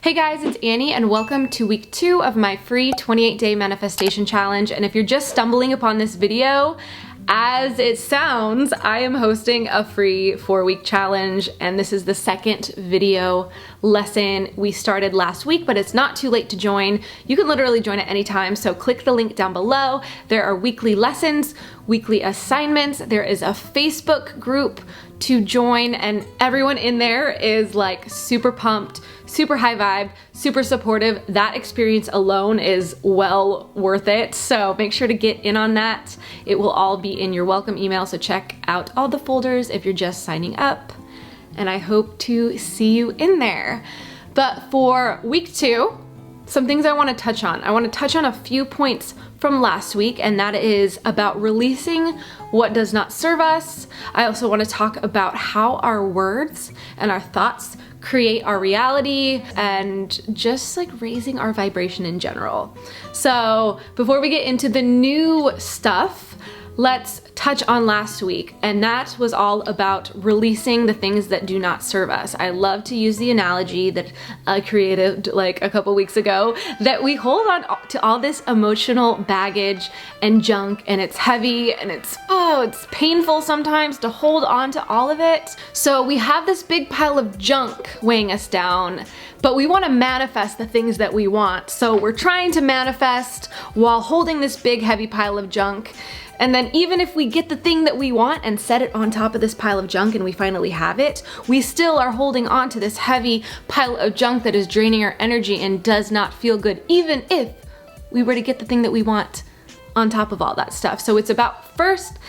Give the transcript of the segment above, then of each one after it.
Hey guys, it's Annie and welcome to week 2 of my free 28-day manifestation challenge. And if you're just stumbling upon this video, as it sounds, I am hosting a free 4-week challenge, and this is the second video lesson. We started last week, but it's not too late to join. You can literally join at any time, so click the link down below. There are weekly lessons, weekly assignments. There is a Facebook group to join, and everyone in there is like super pumped, super high vibe, super supportive. That experience alone is well worth it, so make sure to get in on that. It will all be in your welcome email, so check out all the folders if you're just signing up, and I hope to see you in there. But for week 2, some things I want to touch on. I want to touch on a few points from last week, and that is about releasing what does not serve us. I also want to talk about how our words and our thoughts create our reality, and just like raising our vibration in general. So before we get into the new stuff, let's touch on last week, and that was all about releasing the things that do not serve us. I love to use the analogy that I created like a couple weeks ago, that we hold on to all this emotional baggage and junk, and it's heavy and it's painful sometimes to hold on to all of it. So we have this big pile of junk weighing us down, but we want to manifest the things that we want. So we're trying to manifest while holding this big heavy pile of junk. And then even if we get the thing that we want and set it on top of this pile of junk and we finally have it, we still are holding on to this heavy pile of junk that is draining our energy and does not feel good, even if we were to get the thing that we want on top of all that stuff. So it's about first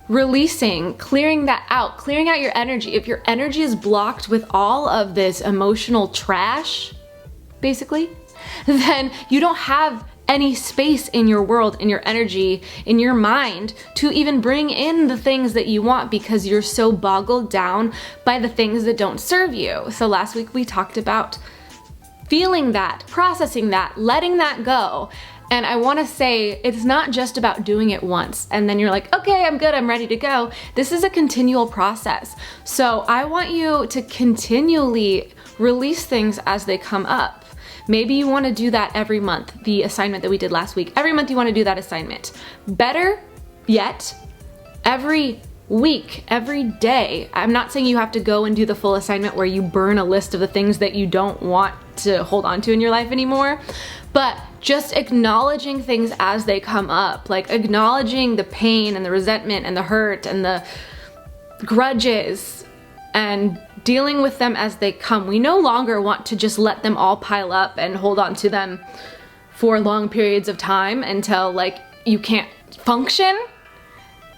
releasing, clearing that out, clearing out your energy. If your energy is blocked with all of this emotional trash, basically, then you don't have any space in your world, in your energy, in your mind to even bring in the things that you want, because you're so boggled down by the things that don't serve you. So last week we talked about feeling that, processing that, letting that go. And I want to say it's not just about doing it once and then you're like, okay, I'm good, I'm ready to go. This is a continual process. So I want you to continually release things as they come up. Maybe you want to do that every month, the assignment that we did last week. Every month you want to do that assignment. Better yet, every week, every day. I'm not saying you have to go and do the full assignment where you burn a list of the things that you don't want to hold on to in your life anymore, but just acknowledging things as they come up, like acknowledging the pain and the resentment and the hurt and the grudges and dealing with them as they come. We no longer want to just let them all pile up and hold on to them for long periods of time until like you can't function.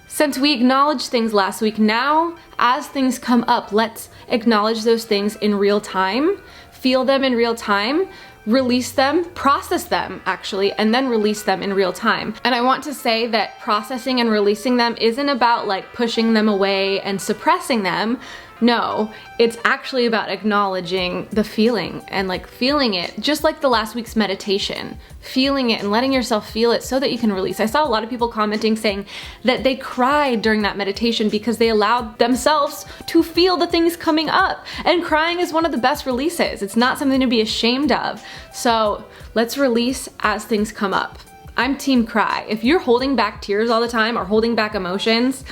Since we acknowledged things last week, now as things come up, let's acknowledge those things in real time, feel them in real time, release them, process them actually, and then release them in real time. And I want to say that processing and releasing them isn't about like pushing them away and suppressing them. No, it's actually about acknowledging the feeling and like feeling it, just like the last week's meditation, feeling it and letting yourself feel it so that you can release. I saw a lot of people commenting saying that they cried during that meditation because they allowed themselves to feel the things coming up, and crying is one of the best releases. It's not something to be ashamed of. So let's release as things come up. I'm team cry. If you're holding back tears all the time or holding back emotions,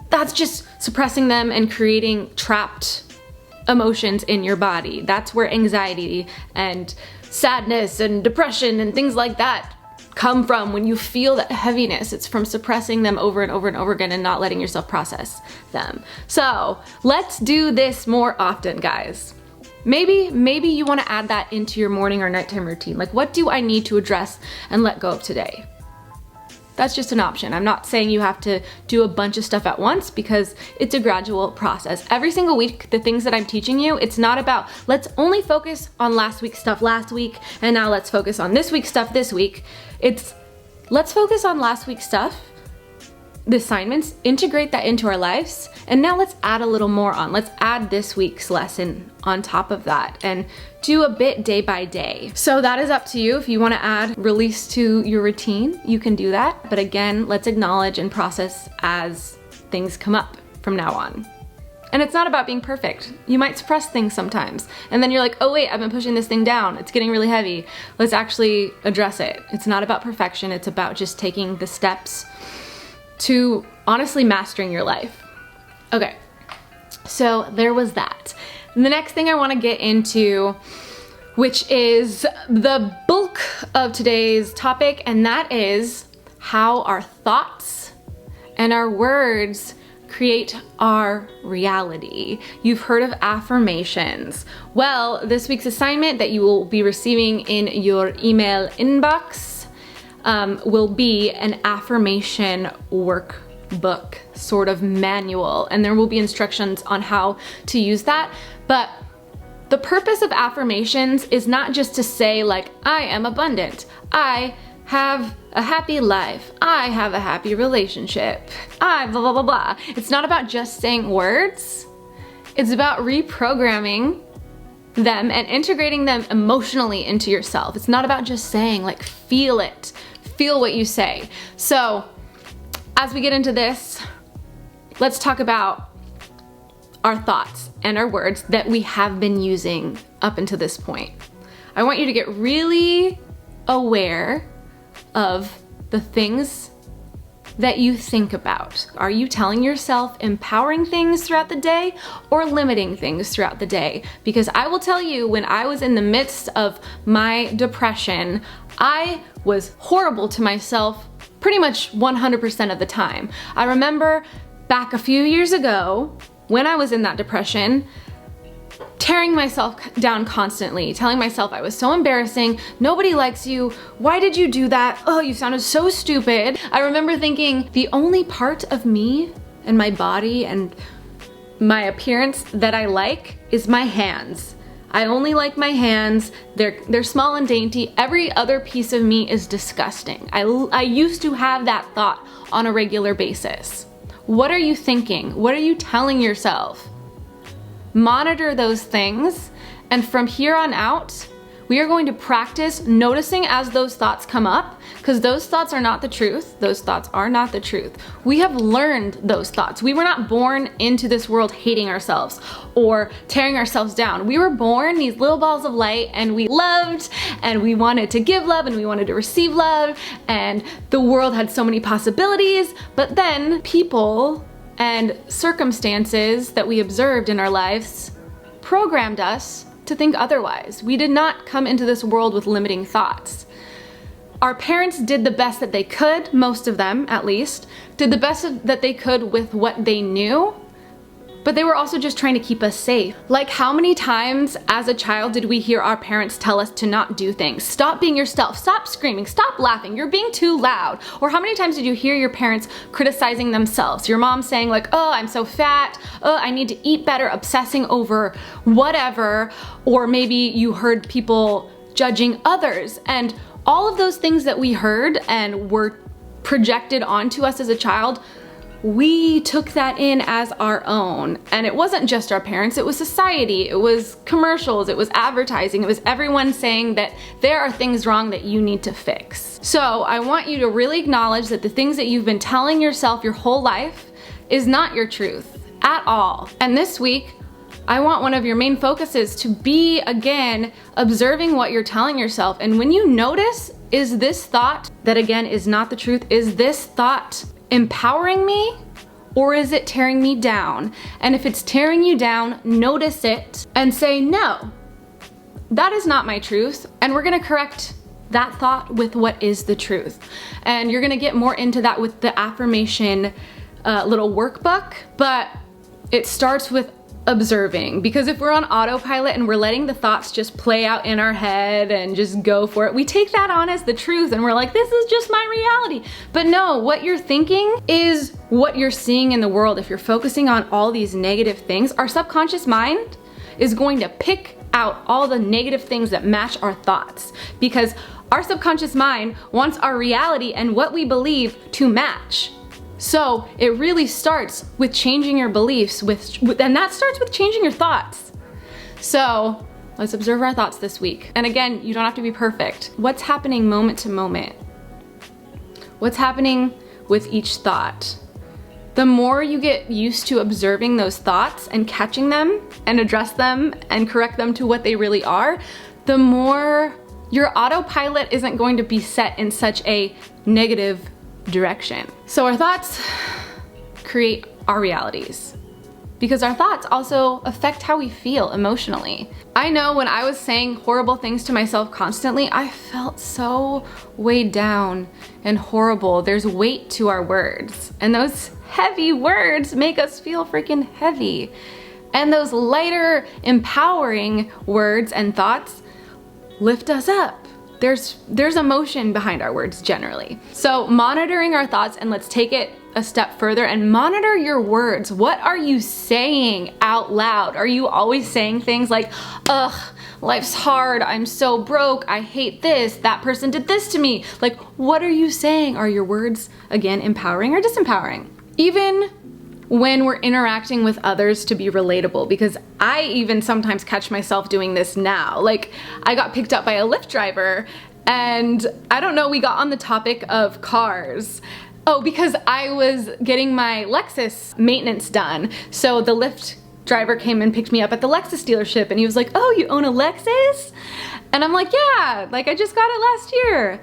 that's just suppressing them and creating trapped emotions in your body. That's where anxiety and sadness and depression and things like that come from. When you feel that heaviness, it's from suppressing them over and over and over again and not letting yourself process them. So let's do this more often, guys. Maybe you want to add that into your morning or nighttime routine. Like, what do I need to address and let go of today? That's just an option. I'm not saying you have to do a bunch of stuff at once, because it's a gradual process. Every single week, the things that I'm teaching you, it's not about let's only focus on last week's stuff last week and now let's focus on this week's stuff this week. It's let's focus on last week's stuff, the assignments, integrate that into our lives, and now let's add a little more on. Let's add this week's lesson on top of that and do a bit day by day. So that is up to you. If you want to add release to your routine, you can do that. But again, let's acknowledge and process as things come up from now on. And it's not about being perfect. You might suppress things sometimes. And then you're like, oh wait, I've been pushing this thing down. It's getting really heavy. Let's actually address it. It's not about perfection. It's about just taking the steps to honestly mastering your life. Okay, so there was that. The next thing I want to get into, which is the bulk of today's topic, and that is how our thoughts and our words create our reality. You've heard of affirmations. Well, this week's assignment that you will be receiving in your email inbox will be an affirmation workbook, sort of manual, and there will be instructions on how to use that. But the purpose of affirmations is not just to say like, I am abundant, I have a happy life, I have a happy relationship, I blah blah blah blah. It's not about just saying words. It's about reprogramming them and integrating them emotionally into yourself. It's not about just saying, like, feel it, feel what you say. So as we get into this, let's talk about our thoughts and our words that we have been using up until this point. I want you to get really aware of the things that you think about. Are you telling yourself empowering things throughout the day or limiting things throughout the day? Because I will tell you, when I was in the midst of my depression, I was horrible to myself pretty much 100% of the time. I remember back a few years ago when I was in that depression, tearing myself down constantly, telling myself I was so embarrassing, nobody likes you, why did you do that? Oh, you sounded so stupid. I remember thinking the only part of me and my body and my appearance that I like is my hands. I only like my hands. They're small and dainty. Every other piece of me is disgusting. I used to have that thought on a regular basis. What are you thinking? What are you telling yourself? Monitor those things, and from here on out, we are going to practice noticing as those thoughts come up, because those thoughts are not the truth. Those thoughts are not the truth. We have learned those thoughts. We were not born into this world hating ourselves or tearing ourselves down. We were born these little balls of light, and we loved, and we wanted to give love, and we wanted to receive love, and the world had so many possibilities. But then people and circumstances that we observed in our lives programmed us to think otherwise. We did not come into this world with limiting thoughts. Our parents did the best that they could, most of them at least, did the best that they could with what they knew, but they were also just trying to keep us safe. Like, how many times as a child did we hear our parents tell us to not do things? Stop being yourself, stop screaming, stop laughing, you're being too loud. Or how many times did you hear your parents criticizing themselves? Your mom saying like, oh, I'm so fat, oh, I need to eat better, obsessing over whatever. Or maybe you heard people judging others, and all of those things that we heard and were projected onto us as a child, we took that in as our own. And it wasn't just our parents, it was society, it was commercials, it was advertising, it was everyone saying that there are things wrong that you need to fix. So I want you to really acknowledge that the things that you've been telling yourself your whole life is not your truth at all. And this week, I want one of your main focuses to be, again, observing what you're telling yourself. And when you notice, is this thought that again is not the truth? Is this thought empowering me, or is it tearing me down? And if it's tearing you down, notice it and say, no, that is not my truth. And we're gonna correct that thought with what is the truth. And you're gonna get more into that with the affirmation little workbook, but it starts with observing, because if we're on autopilot and we're letting the thoughts just play out in our head and just go for it, we take that on as the truth and we're like, this is just my reality. But no, what you're thinking is what you're seeing in the world. If you're focusing on all these negative things, our subconscious mind is going to pick out all the negative things that match our thoughts, because our subconscious mind wants our reality and what we believe to match. So it really starts with changing your beliefs, and that starts with changing your thoughts. So let's observe our thoughts this week. And again, you don't have to be perfect. What's happening moment to moment? What's happening with each thought? the more you get used to observing those thoughts and catching them and address them and correct them to what they really are, the more your autopilot isn't going to be set in such a negative direction. So our thoughts create our realities, because our thoughts also affect how we feel emotionally. I know when I was saying horrible things to myself constantly, I felt so weighed down and horrible. There's weight to our words, and those heavy words make us feel freaking heavy. And those lighter, empowering words and thoughts lift us up. There's emotion behind our words generally. So monitoring our thoughts, and let's take it a step further and monitor your words. What are you saying out loud? Are you always saying things like, ugh, life's hard, I'm so broke, I hate this, that person did this to me? Like, what are you saying? Are your words, again, empowering or disempowering? Even when we're interacting with others to be relatable, because I even sometimes catch myself doing this now. Like, I got picked up by a Lyft driver, and I don't know, we got on the topic of cars. Oh, because I was getting my Lexus maintenance done. So the Lyft driver came and picked me up at the Lexus dealership, and he was like, oh, you own a Lexus? And I'm like, yeah, like I just got it last year.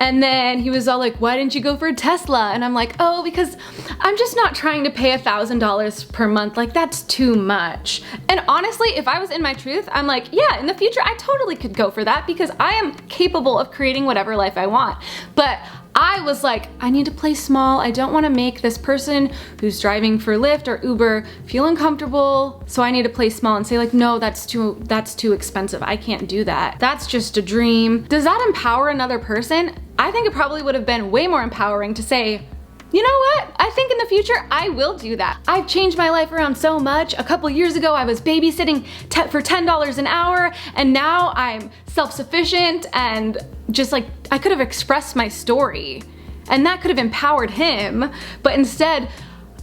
And then he was all like, why didn't you go for a Tesla? And I'm like, oh, because I'm just not trying to pay $1,000 per month. Like, that's too much. And honestly, if I was in my truth, I'm like, yeah, in the future, I totally could go for that because I am capable of creating whatever life I want. But I was like, I need to play small. I don't want to make this person who's driving for Lyft or Uber feel uncomfortable. So I need to play small and say like, no, that's too expensive. I can't do that. That's just a dream. Does that empower another person? I think it probably would have been way more empowering to say, you know what? I think in the future, I will do that. I've changed my life around so much. A couple years ago, I was babysitting for $10 an hour, and now I'm self-sufficient, and just like, I could have expressed my story, and that could have empowered him, but instead,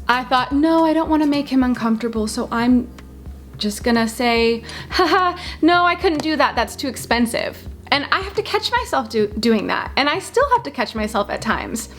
I thought, no, I don't want to make him uncomfortable, so I'm just gonna say, haha, no, I couldn't do that, that's too expensive. And I have to catch myself doing that, and I still have to catch myself at times.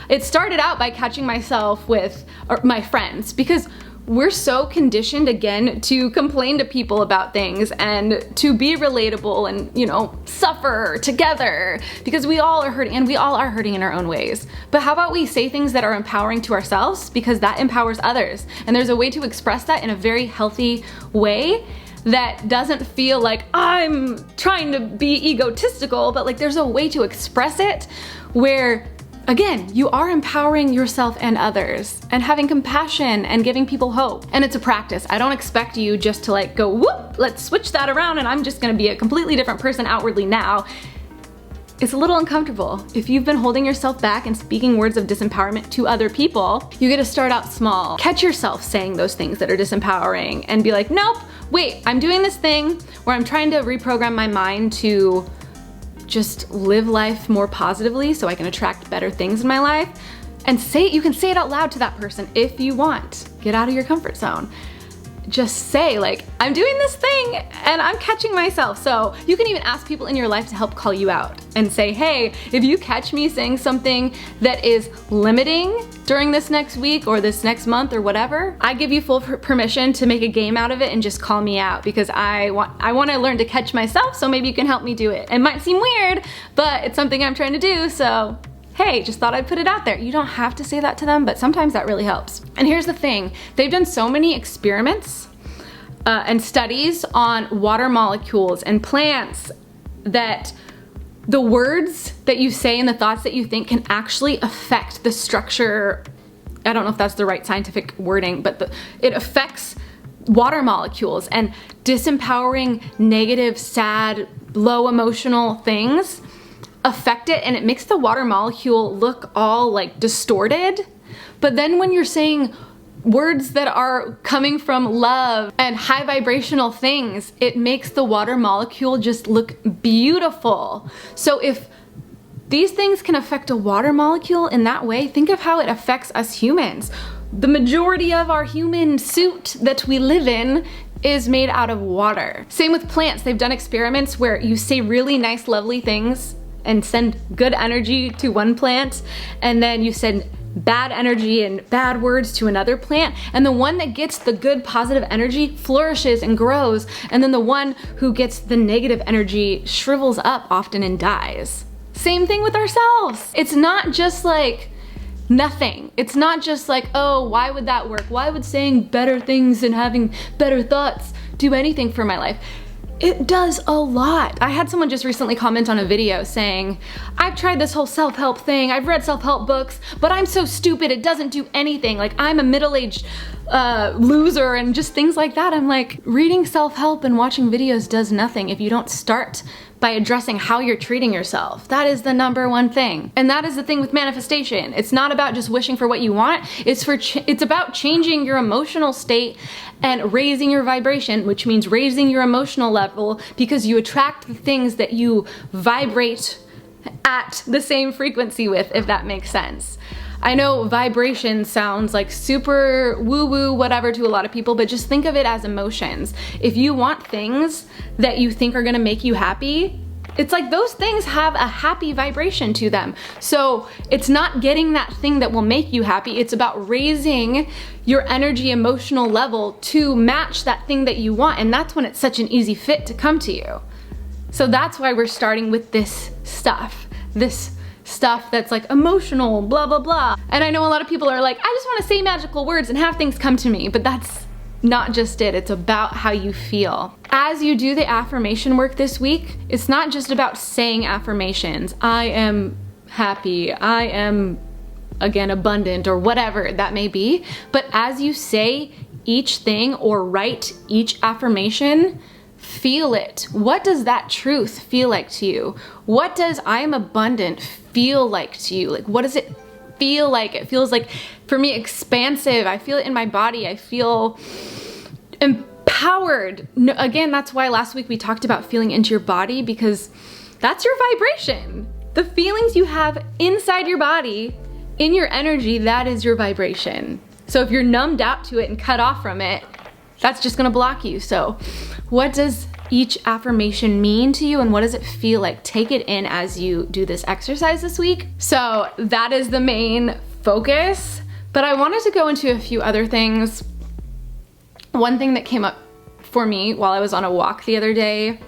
It started out by catching myself with my friends, because we're so conditioned, again, to complain to people about things and to be relatable and, you know, suffer together, because we all are hurting, and we all are hurting in our own ways. But how about we say things that are empowering to ourselves, because that empowers others. And there's a way to express that in a very healthy way that doesn't feel like I'm trying to be egotistical, but like there's a way to express it where, again, you are empowering yourself and others and having compassion and giving people hope. And it's a practice. I don't expect you just to like go, whoop, let's switch that around and I'm just gonna be a completely different person outwardly now. It's a little uncomfortable. If you've been holding yourself back and speaking words of disempowerment to other people, you get to start out small. Catch yourself saying those things that are disempowering and be like, nope, wait, I'm doing this thing where I'm trying to reprogram my mind to just live life more positively so I can attract better things in my life. And you can say it out loud to that person if you want. Get out of your comfort zone. Just say like, I'm doing this thing and I'm catching myself. So you can even ask people in your life to help call you out and say, hey, if you catch me saying something that is limiting during this next week or this next month or whatever, I give you full permission to make a game out of it and just call me out, because I want to learn to catch myself, so maybe you can help me do it. It might seem weird, but it's something I'm trying to do, so hey, just thought I'd put it out there. You don't have to say that to them, but sometimes that really helps. And here's the thing, they've done so many experiments and studies on water molecules and plants that the words that you say and the thoughts that you think can actually affect the structure. I don't know if that's the right scientific wording, but it affects water molecules, and disempowering, negative, sad, low emotional things affect it, and it makes the water molecule look all like distorted. But then when you're saying words that are coming from love and high vibrational things, it makes the water molecule just look beautiful. So if these things can affect a water molecule in that way, think of how it affects us humans. The majority of our human suit that we live in is made out of water. Same with plants. They've done experiments where you say really nice, lovely things and send good energy to one plant, and then you send bad energy and bad words to another plant, and the one that gets the good positive energy flourishes and grows, and then the one who gets the negative energy shrivels up often and dies. Same thing with ourselves. It's not just like nothing. It's not just like, oh, why would that work? Why would saying better things and having better thoughts do anything for my life? It does a lot. I had someone just recently comment on a video saying, I've tried this whole self-help thing, I've read self-help books, but I'm so stupid, it doesn't do anything. Like, I'm a middle-aged loser and just things like that. I'm like, reading self-help and watching videos does nothing if you don't start by addressing how you're treating yourself. That is the number one thing. And that is the thing with manifestation. It's not about just wishing for what you want. It's about changing your emotional state and raising your vibration, which means raising your emotional level, because you attract the things that you vibrate at the same frequency with, if that makes sense. I know vibration sounds like super woo-woo whatever to a lot of people, but just think of it as emotions. If you want things that you think are gonna make you happy, it's like those things have a happy vibration to them. So it's not getting that thing that will make you happy, it's about raising your energy emotional level to match that thing that you want, and that's when it's such an easy fit to come to you. So that's why we're starting with this stuff that's like emotional, blah, blah, blah. And I know a lot of people are like, I just wanna say magical words and have things come to me, but that's not just it, it's about how you feel. As you do the affirmation work this week, it's not just about saying affirmations. I am happy, I am, again, abundant, or whatever that may be. But as you say each thing or write each affirmation, feel it. What does that truth feel like to you? What does I am abundant feel like to you? Like, what does it feel like? It feels like, for me, expansive. I feel it in my body. I feel empowered. No, again, that's why last week we talked about feeling into your body, because that's your vibration. The feelings you have inside your body, in your energy, that is your vibration. So if you're numbed out to it and cut off from it, that's just gonna block you. So what does each affirmation mean to you, and what does it feel like? Take it in as you do this exercise this week. So that is the main focus, but I wanted to go into a few other things. One thing that came up for me while I was on a walk the other day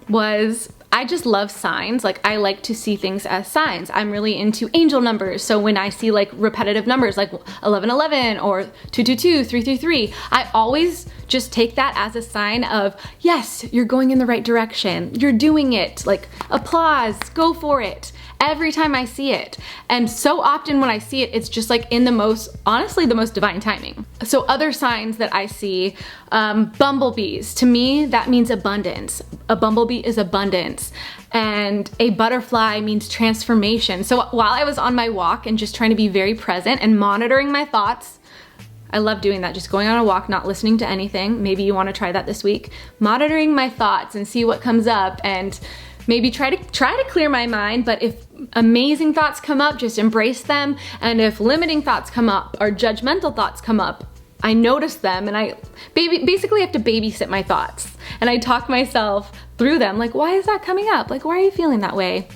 was, I just love signs. Like, I like to see things as signs. I'm really into angel numbers. So when I see like repetitive numbers like 1111 or 222, 333, I always just take that as a sign of, yes, you're going in the right direction. You're doing it. Like, applause, go for it. Every time I see it. And so often when I see it, it's just like in the most, honestly, the most divine timing. So other signs that I see, bumblebees, to me, that means abundance. A bumblebee is abundance. And a butterfly means transformation. So while I was on my walk and just trying to be very present and monitoring my thoughts, I love doing that, just going on a walk, not listening to anything. Maybe you want to try that this week. Monitoring my thoughts and see what comes up, and maybe try to clear my mind, but if amazing thoughts come up, just embrace them. And if limiting thoughts come up or judgmental thoughts come up, I notice them, and I basically have to babysit my thoughts. And I talk myself through them, like, why is that coming up? Like, why are you feeling that way?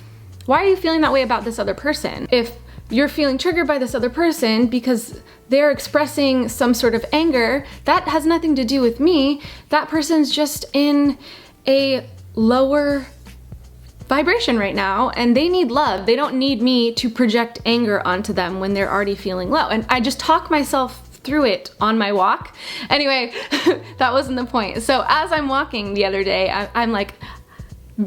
Why are you feeling that way about this other person? If you're feeling triggered by this other person because they're expressing some sort of anger, that has nothing to do with me. That person's just in a lower vibration right now, and they need love. They don't need me to project anger onto them when they're already feeling low. And I just talk myself through it on my walk. Anyway, that wasn't the point. So as I'm walking the other day, I'm like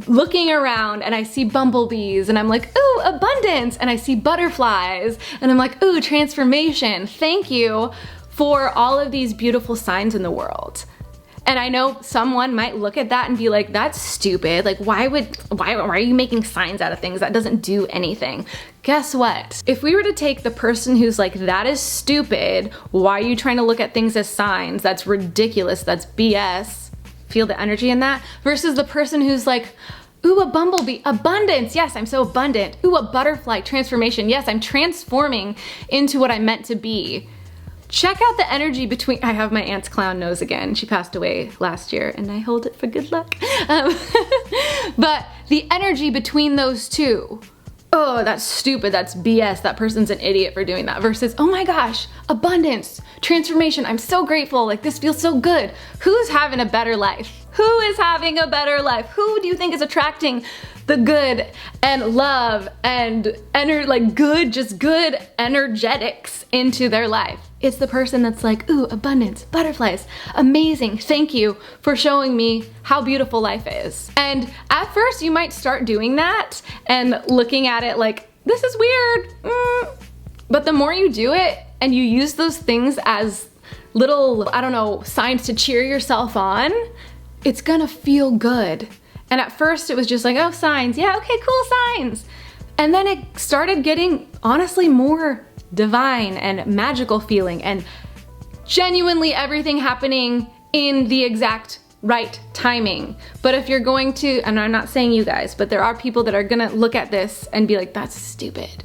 looking around and I see bumblebees and I'm like, ooh, abundance. And I see butterflies and I'm like, ooh, transformation. Thank you for all of these beautiful signs in the world. And I know someone might look at that and be like, that's stupid. Like, why are you making signs out of things? That doesn't do anything. Guess what? If we were to take the person who's like, that is stupid, why are you trying to look at things as signs? That's ridiculous, that's BS. Feel the energy in that? Versus the person who's like, ooh, a bumblebee, abundance. Yes, I'm so abundant. Ooh, a butterfly, transformation. Yes, I'm transforming into what I'm meant to be. Check out the energy between, I have my aunt's clown nose again. She passed away last year and I hold it for good luck. But the energy between those two. oh, that's stupid, that's BS, that person's an idiot for doing that, versus, oh my gosh, abundance, transformation, I'm so grateful, like this feels so good. Who's having a better life? Who is having a better life? Who do you think is attracting the good and love and good energetics into their life? It's the person that's like, ooh, abundance, butterflies, amazing, thank you for showing me how beautiful life is. And at first you might start doing that and looking at it like, this is weird, but the more you do it and you use those things as little, I don't know, signs to cheer yourself on, it's gonna feel good. And at first it was just like, oh, signs, yeah, okay, cool, signs. And then it started getting, honestly, more divine and magical feeling and genuinely everything happening in the exact right timing. But if you're going to, and I'm not saying you guys, but there are people that are gonna look at this and be like, that's stupid.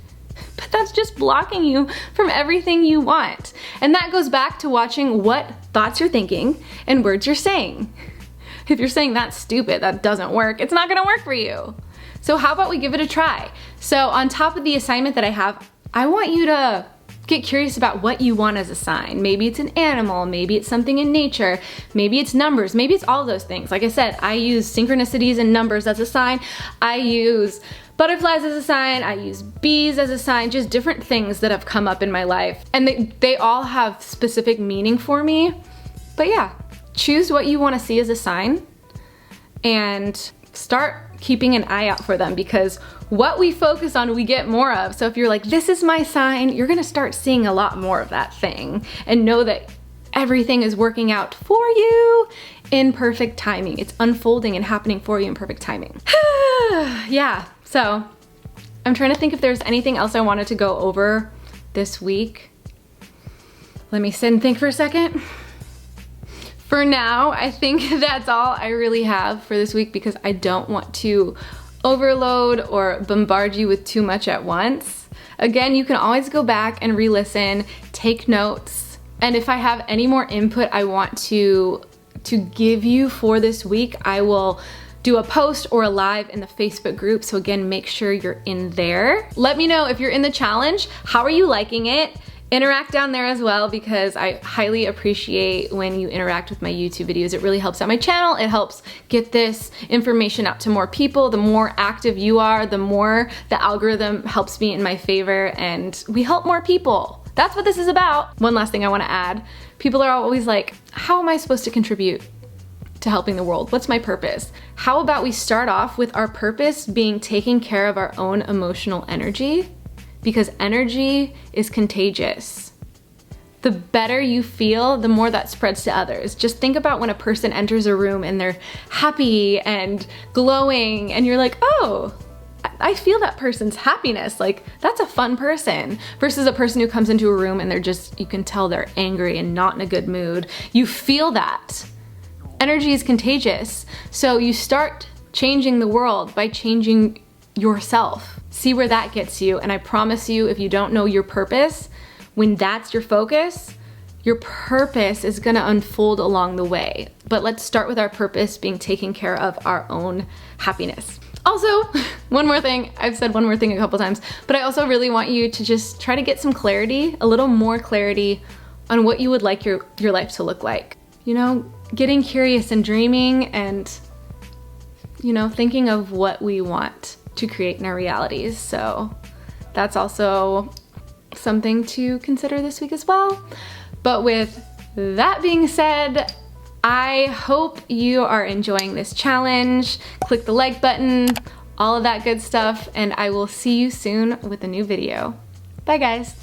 But that's just blocking you from everything you want. And that goes back to watching what thoughts you're thinking and words you're saying. If you're saying that's stupid, that doesn't work, it's not gonna work for you. So how about we give it a try? So on top of the assignment that I have, I want you to get curious about what you want as a sign. Maybe it's an animal, maybe it's something in nature, maybe it's numbers, maybe it's all those things. Like I said, I use synchronicities and numbers as a sign. I use butterflies as a sign, I use bees as a sign, just different things that have come up in my life. And they all have specific meaning for me. But yeah, choose what you want to see as a sign and start keeping an eye out for them, because what we focus on, we get more of. So if you're like, this is my sign, you're gonna start seeing a lot more of that thing and know that everything is working out for you in perfect timing. It's unfolding and happening for you in perfect timing. Yeah, so I'm trying to think if there's anything else I wanted to go over this week. Let me sit and think for a second. For now, I think that's all I really have for this week, because I don't want to overload or bombard you with too much at once. Again, you can always go back and re-listen, take notes, and if I have any more input I want to give you for this week, I will do a post or a live in the Facebook group. So again, make sure you're in there. Let me know if you're in the challenge, how are you liking it? Interact down there as well, because I highly appreciate when you interact with my YouTube videos. It really helps out my channel. It helps get this information out to more people. The more active you are, the more the algorithm helps me in my favor, and we help more people. That's what this is about. One last thing I want to add. People are always like, how am I supposed to contribute to helping the world? What's my purpose? How about we start off with our purpose being taking care of our own emotional energy? Because energy is contagious. The better you feel, the more that spreads to others. Just think about when a person enters a room and they're happy and glowing, and you're like, oh, I feel that person's happiness. Like, that's a fun person. Versus a person who comes into a room and they're just, you can tell they're angry and not in a good mood. You feel that. Energy is contagious. So you start changing the world by changing yourself. See where that gets you, and I promise you, if you don't know your purpose, when that's your focus, your purpose is gonna unfold along the way. But let's start with our purpose being taking care of our own happiness. Also, one more thing, I've said one more thing a couple times, but I also really want you to just try to get some clarity, a little more clarity on what you would like your life to look like. You know, getting curious and dreaming and, you know, thinking of what we want to create in our realities. So that's also something to consider this week as well. But with that being said, I hope you are enjoying this challenge. Click the like button, all of that good stuff, and I will see you soon with a new video. Bye guys.